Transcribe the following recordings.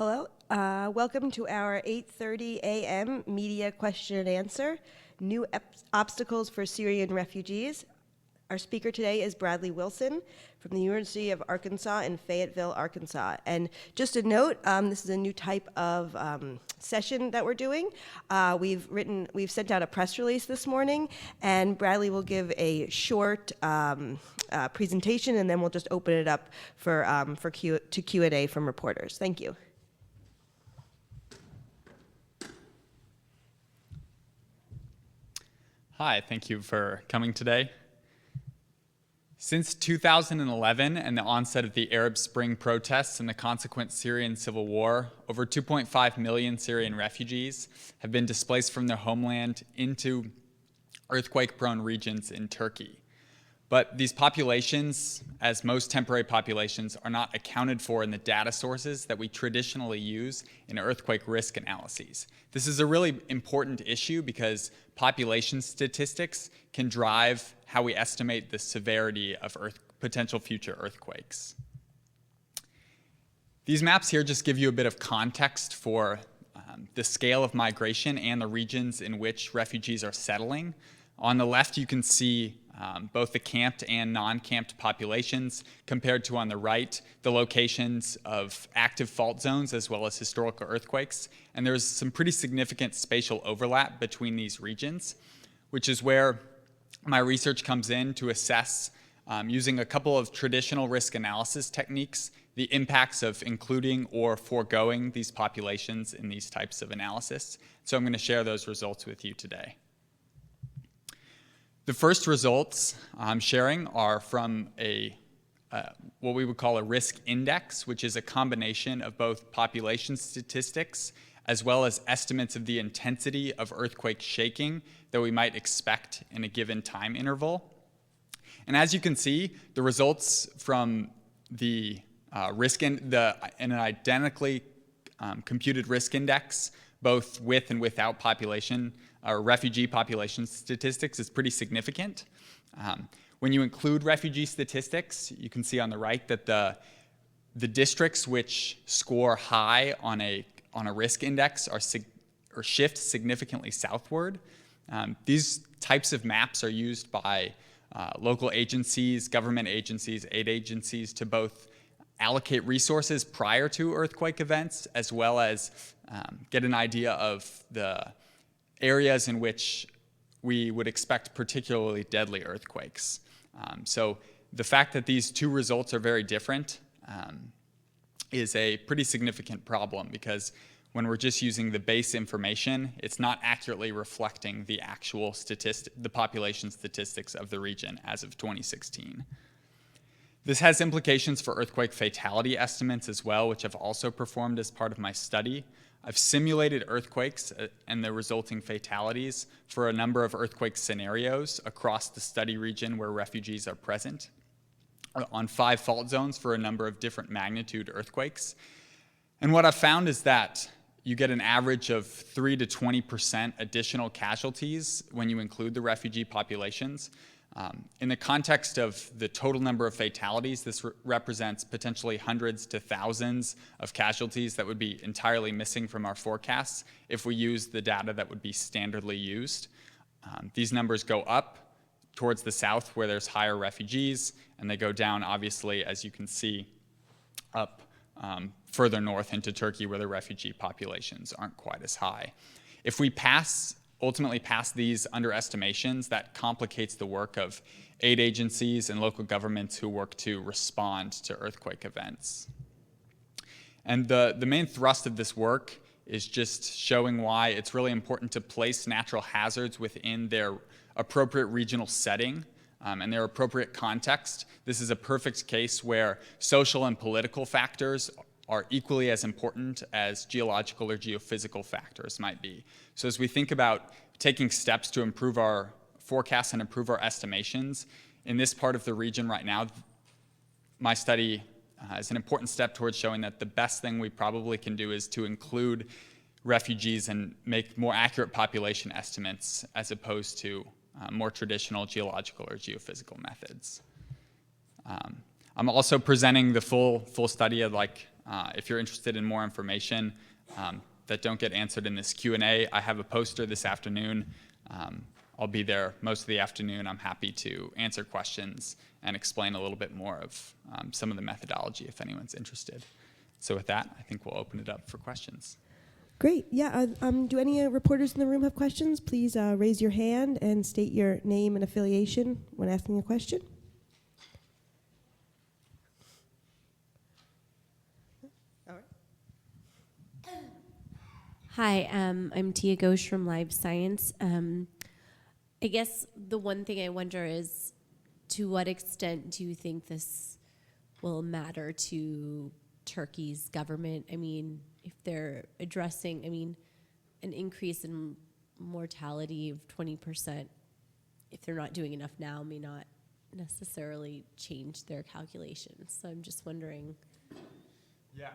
Hello, welcome to our 8:30 a.m. media question and answer, New Obstacles for Syrian Refugees. Our speaker today is Bradley Wilson from the University of Arkansas in Fayetteville, Arkansas. And just a note, this is a new type of session that we're doing. We've sent out a press release this morning, and Bradley will give a short presentation, and then we'll just open it up for Q&A from reporters. Thank you. Hi, thank you for coming today. Since 2011 and the onset of the Arab Spring protests and the consequent Syrian civil war, over 2.5 million Syrian refugees have been displaced from their homeland into earthquake-prone regions in Turkey. But these populations, as most temporary populations, are not accounted for in the data sources that we traditionally use in earthquake risk analyses. This is a really important issue because population statistics can drive how we estimate the severity of potential future earthquakes. These maps here just give you a bit of context for the scale of migration and the regions in which refugees are settling. On the left, you can see both the camped and non-camped populations, compared to, on the right, the locations of active fault zones as well as historical earthquakes. And there's some pretty significant spatial overlap between these regions, which is where my research comes in to assess, using a couple of traditional risk analysis techniques, the impacts of including or foregoing these populations in these types of analysis. So I'm going to share those results with you today. The first results I'm sharing are from what we would call a risk index, which is a combination of both population statistics as well as estimates of the intensity of earthquake shaking that we might expect in a given time interval. And as you can see, the results from the an identically computed risk index, both with and without population or refugee population statistics, is pretty significant. When you include refugee statistics, you can see on the right that the districts which score high on a risk index or shift significantly southward. These types of maps are used by local agencies, government agencies, aid agencies to both allocate resources prior to earthquake events, as well as get an idea of the areas in which we would expect particularly deadly earthquakes. So the fact that these two results are very different is a pretty significant problem, because when we're just using the base information, it's not accurately reflecting the actual the population statistics of the region as of 2016. This has implications for earthquake fatality estimates as well, which I've also performed as part of my study. I've simulated earthquakes and the resulting fatalities for a number of earthquake scenarios across the study region where refugees are present, on 5 fault zones for a number of different magnitude earthquakes. And what I've found is that you get an average of 3 to 20% additional casualties when you include the refugee populations. In the context of the total number of fatalities, this represents potentially hundreds to thousands of casualties that would be entirely missing from our forecasts if we use the data that would be standardly used. These numbers go up towards the south where there's higher refugees, and they go down, obviously, as you can see, up further north into Turkey where the refugee populations aren't quite as high. If we ultimately pass these underestimations, that complicates the work of aid agencies and local governments who work to respond to earthquake events. And the main thrust of this work is just showing why it's really important to place natural hazards within their appropriate regional setting and their appropriate context. This is a perfect case where social and political factors are equally as important as geological or geophysical factors might be. So as we think about taking steps to improve our forecasts and improve our estimations, in this part of the region right now, my study is an important step towards showing that the best thing we probably can do is to include refugees and make more accurate population estimates as opposed to more traditional geological or geophysical methods. I'm also presenting the full study of If you're interested in more information that don't get answered in this Q&A, I have a poster this afternoon. I'll be there most of the afternoon. I'm happy to answer questions and explain a little bit more of some of the methodology if anyone's interested. So with that, I think we'll open it up for questions. Great. Yeah. Do any reporters in the room have questions? Please raise your hand and state your name and affiliation when asking a question. All right. Hi, I'm Tia Ghosh from Live Science. I guess the one thing I wonder is, to what extent do you think this will matter to Turkey's government? I mean, if they're addressing, an increase in mortality of 20%, if they're not doing enough now, may not necessarily change their calculations. So I'm just wondering. Yeah,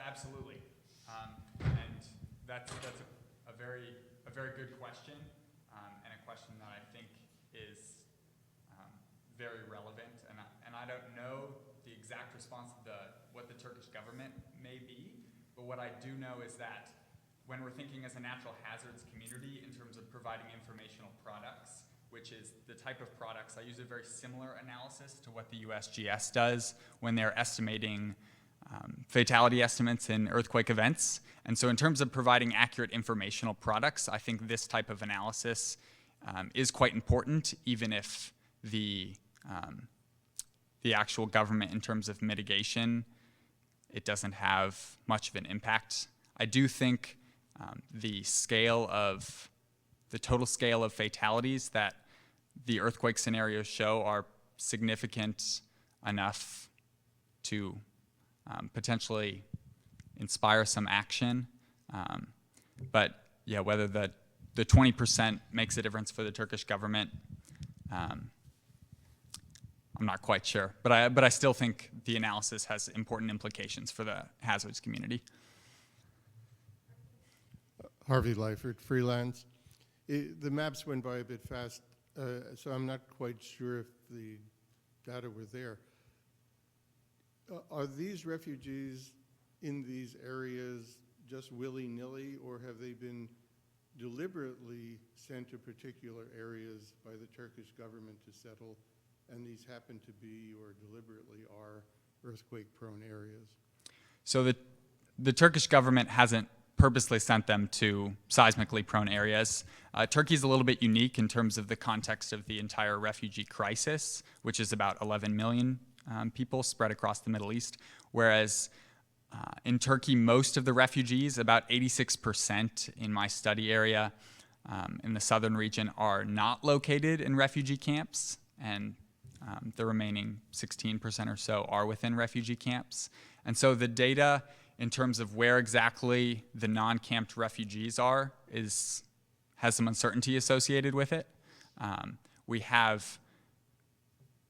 absolutely. And that's a very good question, and a question that I think is very relevant. And I don't know the exact response of what the Turkish government may be, but what I do know is that when we're thinking as a natural hazards community in terms of providing informational products, which is the type of products, I use a very similar analysis to what the USGS does when they're estimating fatality estimates in earthquake events. And so in terms of providing accurate informational products, I think this type of analysis is quite important, even if the actual government, in terms of mitigation, it doesn't have much of an impact. I do think the total scale of fatalities that the earthquake scenarios show are significant enough to potentially inspire some action. But yeah, whether the 20% makes a difference for the Turkish government, I'm not quite sure. But I still think the analysis has important implications for the hazards community. Harvey Lyford, freelance. The maps went by a bit fast, so I'm not quite sure if the data were there. Are these refugees in these areas just willy-nilly, or have they been deliberately sent to particular areas by the Turkish government to settle, and these happen to be, or deliberately are, earthquake-prone areas? So the Turkish government hasn't purposely sent them to seismically prone areas. Turkey's a little bit unique in terms of the context of the entire refugee crisis, which is about 11 million people spread across the Middle East, whereas in Turkey, most of the refugees, about 86% in my study area in the southern region, are not located in refugee camps, and the remaining 16% or so are within refugee camps. And so the data in terms of where exactly the non-camped refugees are has some uncertainty associated with it. We have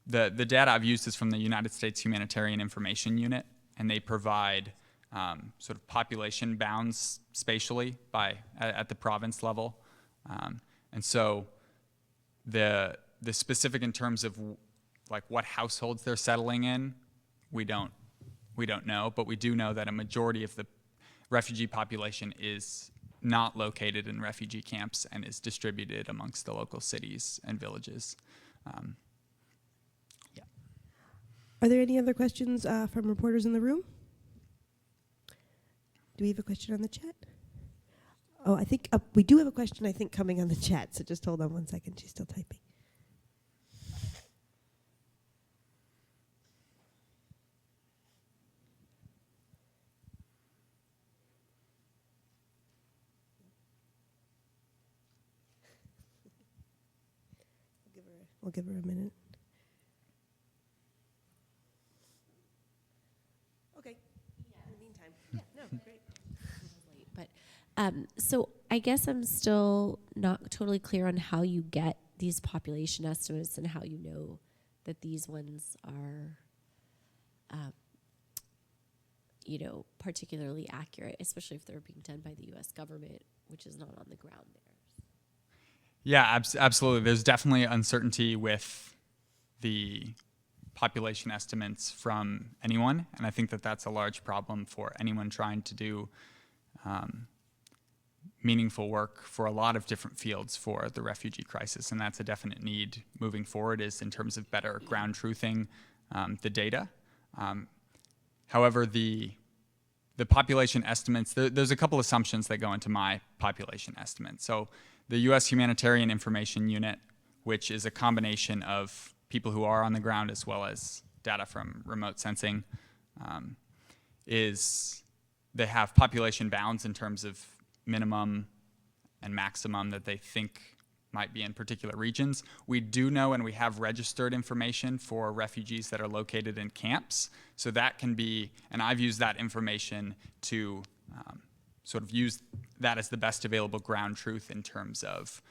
the data I've used is from the United States Humanitarian Information Unit, and they provide sort of population bounds spatially at the province level. And so the specific in terms of like what households they're settling in, we don't know, but we do know that a majority of the refugee population is not located in refugee camps and is distributed amongst the local cities and villages. Yeah. Are there any other questions from reporters in the room? Do we have a question on the chat? Oh, I think we do have a question, I think, coming on the chat, so just hold on one second. She's still typing. We'll give her a minute. Okay. Yeah. In the meantime. Yeah, no, great. But so I guess I'm still not totally clear on how you get these population estimates and how you know that these ones are, particularly accurate, especially if they're being done by the U.S. government, which is not on the ground there. Yeah, absolutely. There's definitely uncertainty with the population estimates from anyone, and I think that that's a large problem for anyone trying to do meaningful work for a lot of different fields for the refugee crisis, and that's a definite need moving forward, is in terms of better ground truthing the data. However, the population estimates, there's a couple assumptions that go into my population estimate. So the U.S. Humanitarian Information Unit, which is a combination of people who are on the ground as well as data from remote sensing, they have population bounds in terms of minimum and maximum that they think might be in particular regions. We do know, and we have registered information for refugees that are located in camps. So that can be, and I've used that information to sort of use that as the best available ground truth in terms of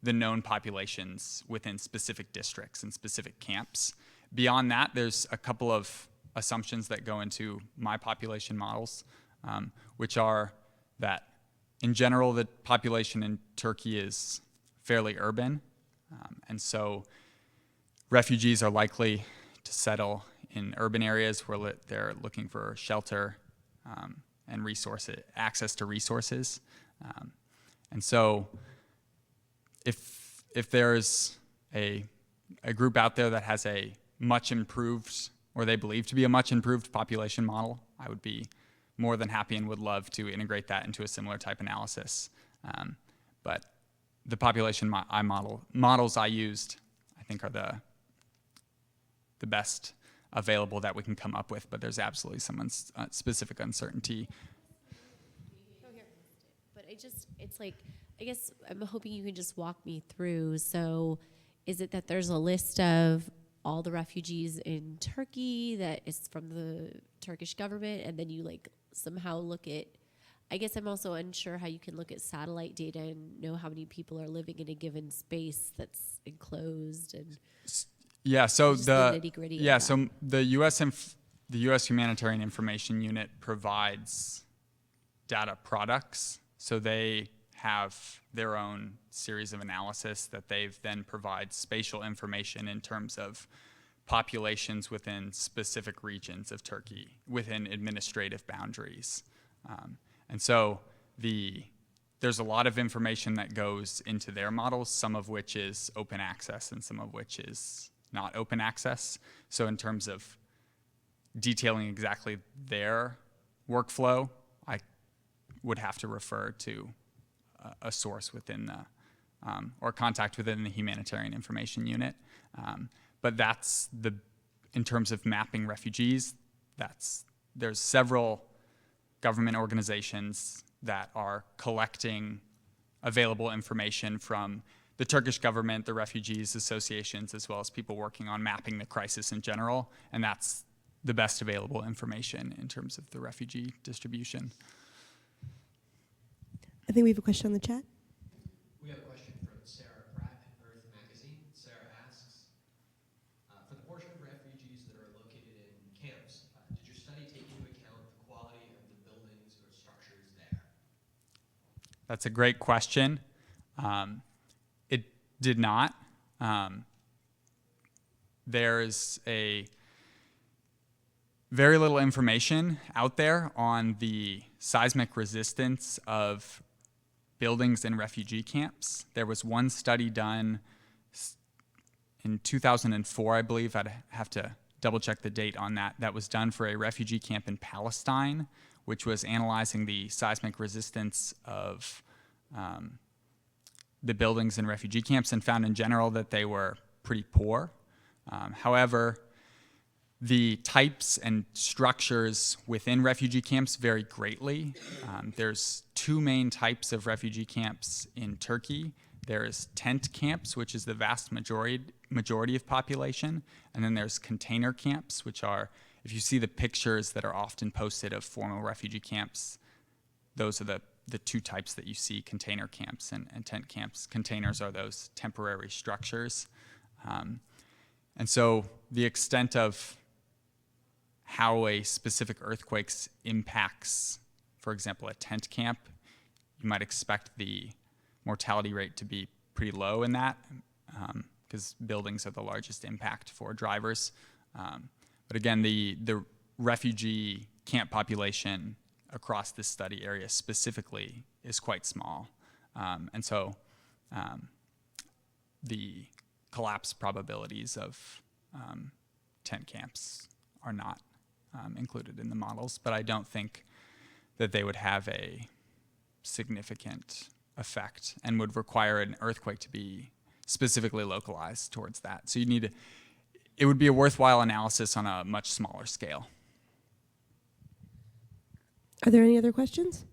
the known populations within specific districts and specific camps. Beyond that, there's a couple of assumptions that go into my population models, which are that in general, the population in Turkey is fairly urban, and so refugees are likely to settle in urban areas where they're looking for shelter and access to resources. And so if there's a group out there that has a much improved, or they believe to be a much improved population model, I would be more than happy and would love to integrate that into a similar type analysis. But the population models I used, I think, are the best available that we can come up with, but there's absolutely some specific uncertainty. But it's like, I guess I'm hoping you can just walk me through. So is it that there's a list of all the refugees in Turkey that is from the Turkish government, and then you like somehow look at, I guess I'm also unsure how you can look at satellite data and know how many people are living in a given space that's enclosed, and so the nitty-gritty of so the U.S. Humanitarian Information Unit provides data products, so they have their own series of analysis that they've then provide spatial information in terms of populations within specific regions of Turkey within administrative boundaries. And so there's a lot of information that goes into their models, some of which is open access and some of which is not open access. So in terms of detailing exactly their workflow, I would have to refer to a source within or contact within the Humanitarian Information Unit. But in terms of mapping refugees, there's several government organizations that are collecting available information from the Turkish government, the refugees associations, as well as people working on mapping the crisis in general, and that's the best available information in terms of the refugee distribution. I think we have a question on the chat. We have a question from Sarah Pratt at Earth Magazine. Sarah asks, for the portion of refugees that are located in camps, did your study take into account the quality of the buildings or structures there? That's a great question. It did not. There's a very little information out there on the seismic resistance of buildings in refugee camps. There was one study done in 2004, I believe. I'd have to double check the date on that. That was done for a refugee camp in Palestine, which was analyzing the seismic resistance of the buildings in refugee camps, and found in general that they were pretty poor. However, the types and structures within refugee camps vary greatly. There's two main types of refugee camps in Turkey. There's tent camps, which is the vast majority of population, and then there's container camps, which are, if you see the pictures that are often posted of formal refugee camps, those are the two types that you see, container camps and tent camps. Containers are those temporary structures. And so the extent of how a specific earthquake impacts, for example, a tent camp, you might expect the mortality rate to be pretty low in that, because buildings are the largest impact for drivers. But again, the refugee camp population across this study area specifically is quite small. And so the collapse probabilities of tent camps are not included in the models, but I don't think that they would have a significant effect and would require an earthquake to be specifically localized towards that. So it would be a worthwhile analysis on a much smaller scale. Are there any other questions?